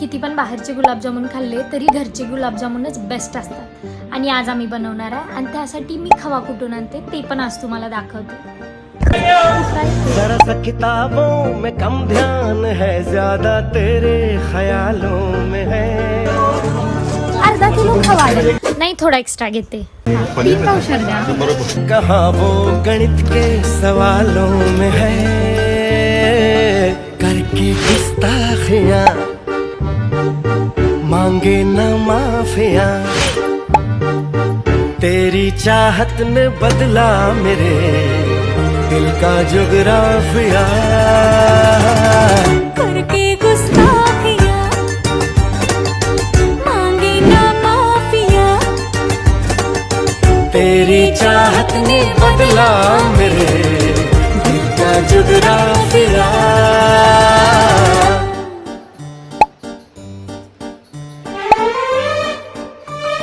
किती पण बाहेरचे गुलाबजामुन खाल्ले तरी घरचे गुलाबजामुनच बेस्ट असतात. आणि आज आम्ही बनवणार आहे आणि त्यासाठी मी खवा कुटून आणते ते पण आज तुम्हाला दाखवते. जरा सा किताबों में कम ध्यान है, ज्यादा तेरे ख्यालों में है. अर्धा किलो खवा नाही, थोडा एक्स्ट्रा घेते. 3 पावशेर द्या. कहाँ वो गणित के सवालों में है, करके गुस्ताखियां मांगे न माफिया. तेरी चाहत ने बदला मेरे दिल का जुगराफिया. करके गुस्ताखियां मांगे ना माफिया. तेरी चाहत ने बदला मेरे दिल का जुगराफिया.